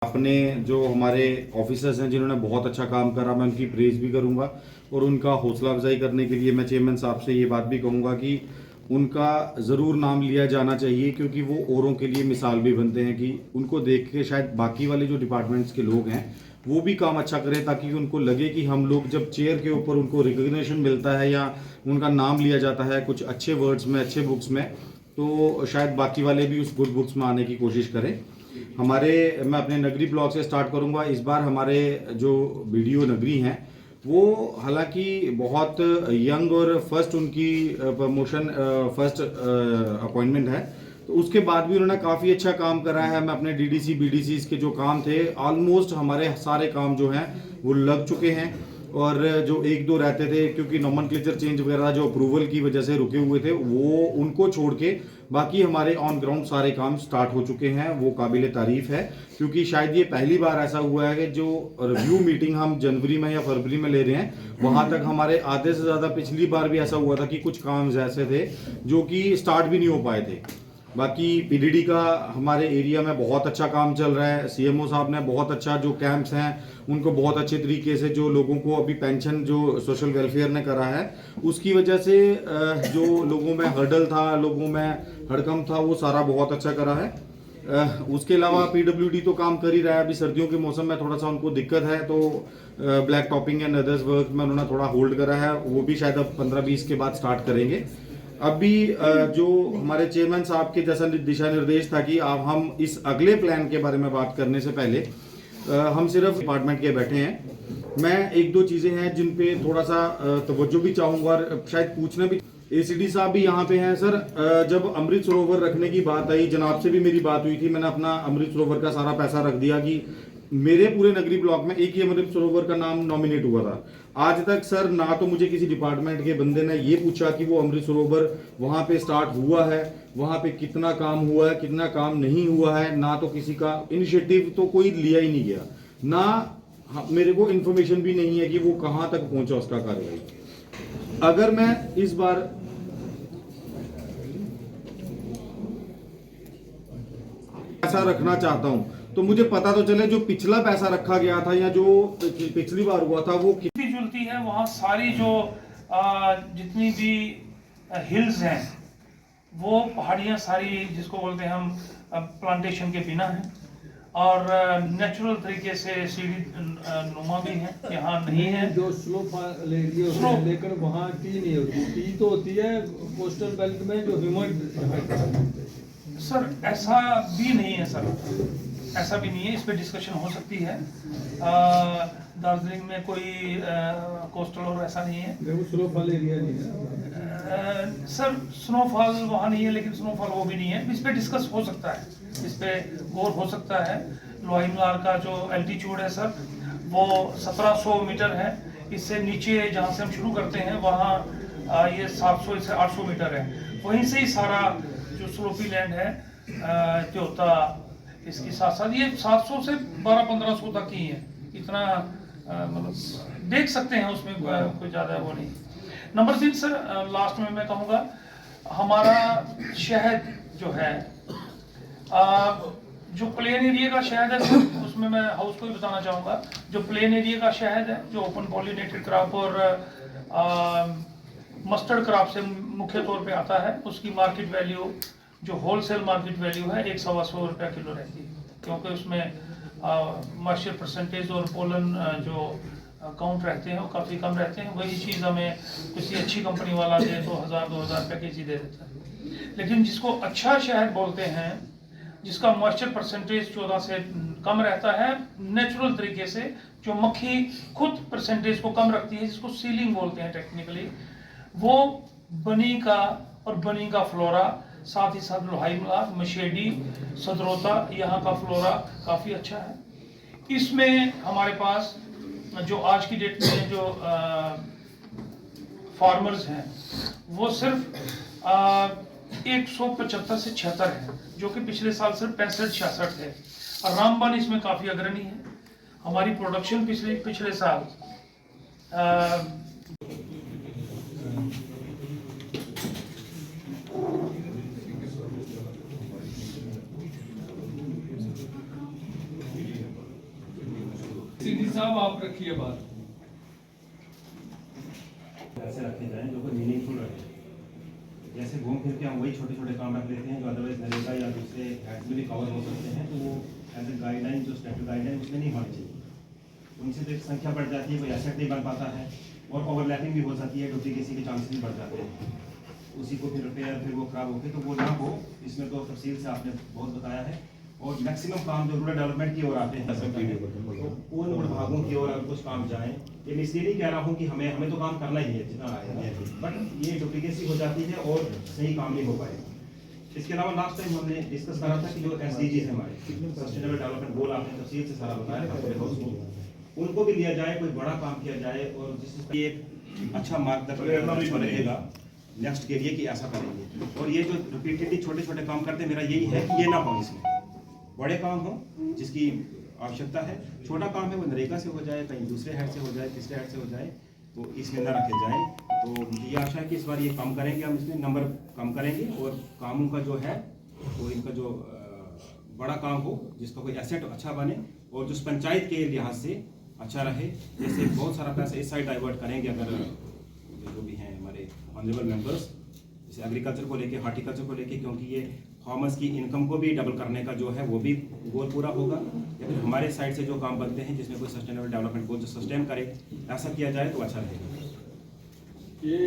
अपने जो हमारे ऑफिसर्स हैं जिन्होंने बहुत अच्छा काम करा, मैं उनकी प्रेज भी करूंगा और उनका हौसला अफजाई करने के लिए मैं चेयरमैन साहब से ये बात भी कहूंगा कि उनका ज़रूर नाम लिया जाना चाहिए, क्योंकि वो औरों के लिए मिसाल भी बनते हैं कि उनको देख के शायद बाकी वाले जो डिपार्टमेंट्स के लोग हैं वो भी काम अच्छा करें, ताकि उनको लगे कि हम लोग जब चेयर के ऊपर उनको रिकग्निशन मिलता है या उनका नाम लिया जाता है कुछ अच्छे वर्ड्स में, अच्छे बुक्स में, तो शायद बाकी वाले भी उस गुड बुक्स में आने की कोशिश करें। मैं अपने नगरी ब्लॉक से स्टार्ट करूंगा। इस बार हमारे जो बीडीओ नगरी हैं वो हालांकि बहुत यंग और फर्स्ट उनकी प्रमोशन फर्स्ट अपॉइंटमेंट है, तो उसके बाद भी उन्होंने काफ़ी अच्छा काम करा है। मैं अपने डीडीसी बीडीसी के जो काम थे ऑलमोस्ट हमारे सारे काम जो हैं वो लग चुके हैं, और जो एक दो रहते थे क्योंकि नॉमनक्लेचर चेंज वगैरह जो अप्रूवल की वजह से रुके हुए थे वो उनको छोड़ के बाकी हमारे ऑन ग्राउंड सारे काम स्टार्ट हो चुके हैं। वो काबिल तारीफ है, क्योंकि शायद ये पहली बार ऐसा हुआ है कि जो रिव्यू मीटिंग हम जनवरी में या फरवरी में ले रहे हैं वहां तक हमारे आधे से ज़्यादा पिछली बार भी ऐसा हुआ था कि कुछ काम ऐसे थे जो कि स्टार्ट भी नहीं हो पाए थे। बाकी पीडीडी का हमारे एरिया में बहुत अच्छा काम चल रहा है। सीएमओ साहब ने बहुत अच्छा जो कैंप्स हैं उनको बहुत अच्छे तरीके से, जो लोगों को अभी पेंशन जो सोशल वेलफेयर ने करा है उसकी वजह से जो लोगों में हर्डल था, लोगों में हड़कम था, वो सारा बहुत अच्छा करा है। उसके अलावा पीडब्ल्यूडी तो काम कर ही रहा है। अभी सर्दियों के मौसम में थोड़ा सा उनको दिक्कत है, तो black topping and others work में उन्होंने थोड़ा होल्ड करा है, वो भी शायद अब 15-20 के बाद स्टार्ट करेंगे। अभी जो हमारे चेयरमैन साहब के जैसा दिशा निर्देश था कि अब हम इस अगले प्लान के बारे में बात करने से पहले हम सिर्फ डिपार्टमेंट के बैठे हैं। मैं एक दो चीज़ें हैं जिन पे थोड़ा सा तवज्जो भी चाहूँगा और शायद पूछना भी। एसीडी साहब भी यहाँ पे हैं। सर, जब अमृत सरोवर रखने की बात आई, जनाब से भी मेरी बात हुई थी, मैंने अपना अमृत सरोवर का सारा पैसा रख दिया कि मेरे पूरे नगरी ब्लॉक में एक ही अमृत सरोवर का नाम नॉमिनेट हुआ था। आज तक सर ना तो मुझे किसी डिपार्टमेंट के बंदे ने ये पूछा कि वो अमृत सरोवर वहां पे स्टार्ट हुआ है, वहां पे कितना काम हुआ है, कितना काम नहीं हुआ है, ना तो किसी का इनिशिएटिव तो कोई लिया ही नहीं गया, ना मेरे को इन्फॉर्मेशन भी नहीं है कि वो कहां तक पहुंचा उसका कार्रवाई। अगर मैं इस बार पैसा रखना चाहता हूं तो मुझे पता तो चले जो पिछला पैसा रखा गया था या जो पिछली बार हुआ था वो मिलती जुलती है। वहाँ सारी जो जितनी भी हिल्स हैं वो पहाड़ियाँ सारी जिसको बोलते हैं हम प्लांटेशन के बिना हैं और नेचुरल तरीके से सीढ़ी नुमा भी है, यहाँ नहीं है। जो स्लोप एरिया होती है लेकिन वहाँ टी नहीं होती। टी तो होती है कोस्टल बेल्ट में जो ह्यूमन। सर ऐसा भी नहीं है, सर ऐसा भी नहीं है। इस पे डिस्कशन हो सकती है। दार्जिलिंग में कोई कोस्टल और ऐसा नहीं है। स्नोफॉल एरिया नहीं है सर, स्नोफॉल वहाँ नहीं है, लेकिन स्नोफॉल वो भी नहीं है। इस पे डिस्कस हो सकता है, इस पे गौर हो सकता है। लोहाई मलार का जो एल्टीट्यूड है सर वो 1700 मीटर है। इससे नीचे जहाँ से हम शुरू करते हैं वहाँ ये 700 से 800 मीटर है। वहीं से ही सारा जो स्लोपी लैंड है त्योता इसके साथ साथ ये 700 से 1200-1500 तक ही है। इतना मतलब देख सकते हैं, उसमें कोई ज़्यादा वो नहीं। नंबर 3 सर, लास्ट में मैं कहूँगा हमारा शहद जो है जो प्लेन एरिया का शहद है सर, उसमें मैं हाउस को भी बताना चाहूँगा। जो प्लेन एरिया का शहद है जो ओपन पॉलिनेटेड क्रॉप और मस्टर्ड क्रॉप से मुख्य तौर पे आता है, उसकी मार्केट वैल्यू जो होलसेल मार्केट वैल्यू है 100-125 रुपया किलो रहती है, क्योंकि उसमें मॉइस्चर परसेंटेज और पोलन जो काउंट रहते हैं वो काफ़ी कम रहते हैं। वही चीज़ हमें किसी अच्छी कंपनी वाला दे तो 1000-2000 रुपये के जी दे देता है। लेकिन जिसको अच्छा शहद बोलते हैं, जिसका मॉइस्चर परसेंटेज 14 से कम रहता है, नेचुरल तरीके से जो मक्खी खुद परसेंटेज को कम रखती है, जिसको सीलिंग बोलते हैं टेक्निकली, वो बनी का और बनी का फ्लोरा, साथ ही साथ लोहाई मलार, मशेडी, सदरोता, यहाँ का फ्लोरा काफ़ी अच्छा है। इसमें हमारे पास जो आज की डेट में जो फार्मर्स हैं वो सिर्फ 175 से 76 है, जो कि पिछले साल सिर्फ 65-66 थे। और रामबन इसमें काफ़ी अग्रणी है। हमारी प्रोडक्शन पिछले साल सीधी साहब आप रखिए बात। ऐसे रखे जाएं जो कोई मीनिंगफुल रहे। जैसे घूम फिर के हम वही छोटे छोटे काम रख लेते हैं जो अदरवाइज नरेगा या दूसरे हैड्स में भी कवर हो सकते हैं, तो वो एज ए गाइडलाइन जो स्टैट्यूट गाइडलाइन उसमें नहीं होनी चाहिए। उनसे तो एक संख्या बढ़ जाती है, कोई एसेट नहीं बन पाता है और ओवरलैपिंग भी हो जाती है, डुप्लीकेसी के चांसेस भी बढ़ जाते हैं। उसी को फिर रिपेयर फिर वो खराब होके तो वो ना हो, इसमें तो तफसील से आपने बहुत बताया है। और मैक्सिमम काम जो रूरल डेवलपमेंट की ओर आते हैं तो उन विभागों की ओर अगर कुछ काम जाएं, ये मैं इसलिए नहीं कह रहा हूँ कि हमें तो काम करना ही है जितना आए, बट ये डुप्लीकेसी हो जाती है और सही काम नहीं हो पाएगा। इसके अलावा लास्ट टाइम हमने डिस्कस करा था कि जो SDGs है हमारे सस्टेनेबल डेवलपमेंट गोल, आपने तफसील से सारा बताया, उनको भी लिया जाए, कोई बड़ा काम किया जाए और जिससे एक अच्छा मार्गदर्शन रहेगा नेक्स्ट के लिए कि ऐसा करेंगे। और ये जो रिपीटेडली छोटे छोटे काम करते हैं, मेरा यही है कि ये ना हो, इसमें बड़े काम हो जिसकी आवश्यकता है, छोटा काम है वो नरेगा से हो जाए, कहीं दूसरे हेड से हो जाए, तीसरे हेड से हो जाए, तो इसमें ना रखे जाए। तो मुझे ये आशा है कि इस बार ये कम करेंगे, हम इसमें नंबर कम करेंगे और कामों का जो है वो इनका जो बड़ा काम हो जिसका कोई एसेट अच्छा बने और जो पंचायत के लिहाज से अच्छा रहे। जैसे बहुत सारा पैसा इस साइड डाइवर्ट करेंगे अगर जो भी हैं हमारे ऑनरेबल मेंबर्स, जैसे एग्रीकल्चर को लेके, हार्टिकल्चर को लेके, क्योंकि ये फार्मर्स की इनकम को भी डबल करने का जो है वो भी गोल पूरा होगा। या फिर हमारे साइड से जो काम बनते हैं जिसमें कोई सस्टेनेबल डेवलपमेंट गोल जो सस्टेन करे, ऐसा किया जाए तो अच्छा रहेगा। ये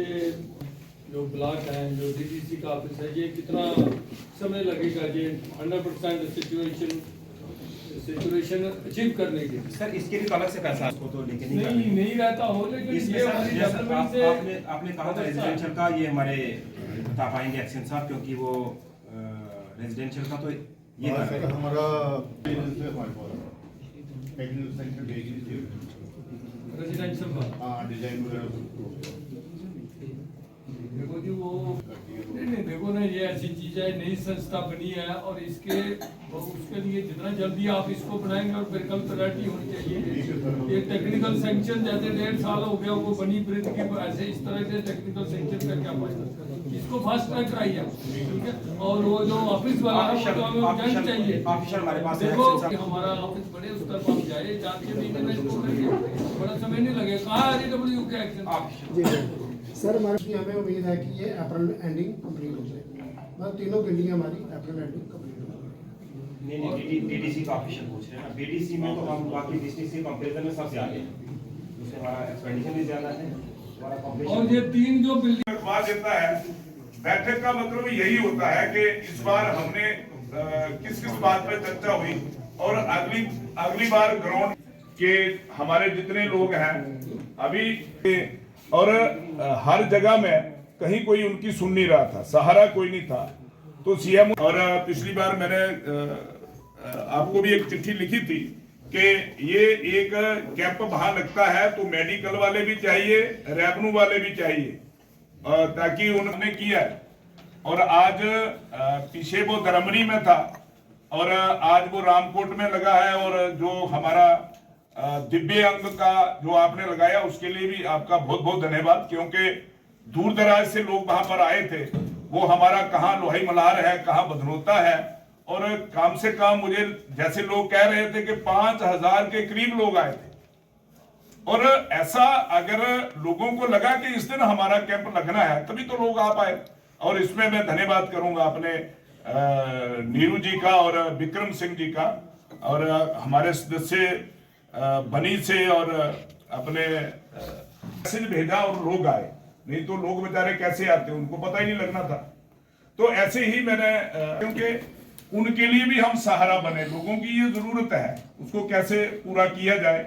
जो ब्लॉक है, जो DDC का ऑफिस है, ये कितना समय लगेगा ये 100% सिचुएशन अचीव करने के लिए? सर इसके लिए तो अलग से पैसा उसको तो लेके नहीं रहता हो, लेकिन इसमें ये सर हमारी जैसा डेवलपमेंट से आपने कहा था रेजिडेंशियल का, ये हमारे बता पाएंगे एक्शन साहब, क्योंकि वो रेजिडेंशियल का तो ये सर हमारा सेंटर भेज दीजिए। रेजिडेंशियल का हाँ डिजाइन वगैरह देखो जी, वो नहीं देखो ना, ये ऐसी चीज है, नई संस्था बनी है और उसके लिए जितना जल्दी आप इसको बनाएंगे और बिल्कुल प्रायोरिटी होनी चाहिए। ये टेक्निकल सैंक्शन जैसे 1.5 साल हो गया वो बनी ब्रिज की, ऐसे इस तरह के टेक्निकल सैंक्शन का क्या फायदा? इसको फास्ट ट्रैक कराइए, ठीक है। और वो जो ऑफिस वाला है वो तो हमें urgent चाहिए। देखो कि हमारा ऑफिस बड़े स्तर पर जाए, 4 महीने में इसको करेंगे, बड़ा समय नहीं लगेगा। कहाँ REW के एक्शन? सर हमारी हमें उम्मीद है कि ये अप्रैल एंडिंग कंप्लीट हो जाए, मतलब तीनों बिल्डिंग हमारी अप्रैल एंडिंग कंप्लीट हो जाए। नहीं DDC का ऑफिशियल पूछ रहे हैं ना, BDC में तो हम बाकी डिस्ट्रिक्ट से कंपैरिजन में सबसे आगे हैं, उससे हमारा एक्सपेंडिचर भी ज्यादा है, हमारा कंपटीशन। और ये 3 जो बिल्डिंग करवा देता है। बैठक का मतलब यही होता है कि इस बार हमने किस किस बात पर चर्चा हुई और अगली बार ग्राउंड के हमारे जितने लोग हैं अभी, और हर जगह में कहीं कोई उनकी सुन नहीं रहा था, सहारा कोई नहीं था। तो CM और पिछली बार मैंने आपको भी एक चिट्ठी लिखी थी कि ये एक कैंप वहां लगता है तो मेडिकल वाले भी चाहिए, रेवेन्यू वाले भी चाहिए, ताकि उन्होंने किया। और आज पीछे वो दरमनी में था और आज वो रामकोट में लगा है, और जो हमारा दिव्य अंग का जो आपने लगाया उसके लिए भी आपका बहुत बहुत धन्यवाद, क्योंकि दूर दराज से लोग वहां पर आए थे। वो हमारा कहाँ लोहाई मल्हार है, कहाँ बधनोता है, और काम से काम मुझे जैसे लोग कह रहे थे कि 5000 के करीब लोग आए थे। और ऐसा अगर लोगों को लगा कि इस दिन हमारा कैंप लगना है तभी तो लोग आ पाए। और इसमें मैं धन्यवाद करूंगा अपने नीरू जी का और विक्रम सिंह जी का, और हमारे सदस्य बनी से, और अपने मैसेज भेजा और लोग आए, नहीं तो लोग बेचारे कैसे आते, उनको पता ही नहीं लगना था। तो ऐसे ही मैंने क्योंकि उनके लिए भी हम सहारा बने, लोगों की ये जरूरत है, उसको कैसे पूरा किया जाए।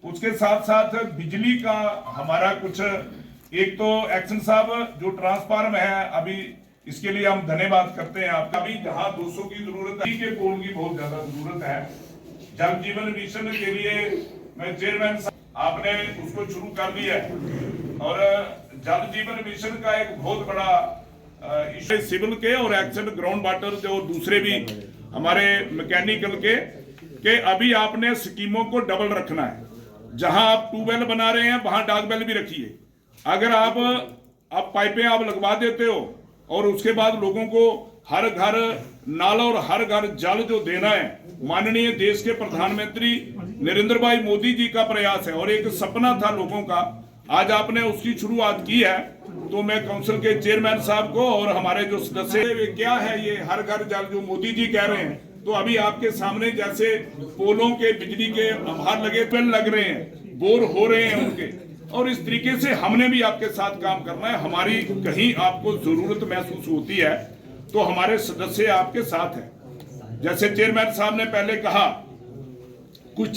उसके साथ साथ बिजली का हमारा कुछ, एक तो एक्शन साहब जो ट्रांसफार्म है अभी, इसके लिए हम धन्यवाद करते हैं आपका। अभी जहां 200 की जरूरत है, के पोल की बहुत ज्यादा जरूरत है। जल जीवन मिशन के लिए मैं चेयरमैन, आपने उसको शुरू कर दिया है, और जल जीवन मिशन का एक बहुत बड़ा इशू सिविल के और एक्शन ग्राउंड वाटर जो दूसरे भी हमारे मैकेनिकल के अभी आपने स्कीमों को डबल रखना है। जहां आप ट्यूबवेल बना रहे हैं वहां डॉगवेल भी रखिए। अगर आप पाइपें आप लगवा देते हो और उसके बाद लोगों को हर घर नाला और हर घर जल जो देना है, माननीय देश के प्रधानमंत्री नरेंद्र भाई मोदी जी का प्रयास है और एक सपना था लोगों का। आज आपने उसकी शुरुआत की है, तो मैं काउंसिल के चेयरमैन साहब को और हमारे जो सदस्य, क्या है ये हर घर जल जो मोदी जी कह रहे हैं, तो अभी आपके सामने जैसे पोलों के बिजली के आभार लगे पेड़ लग रहे हैं, बोर हो रहे हैं उनके, और इस तरीके से हमने भी आपके साथ काम करना है। हमारी कहीं आपको जरूरत महसूस होती है तो हमारे सदस्य आपके साथ हैं। जैसे चेयरमैन साहब ने पहले कहा, कुछ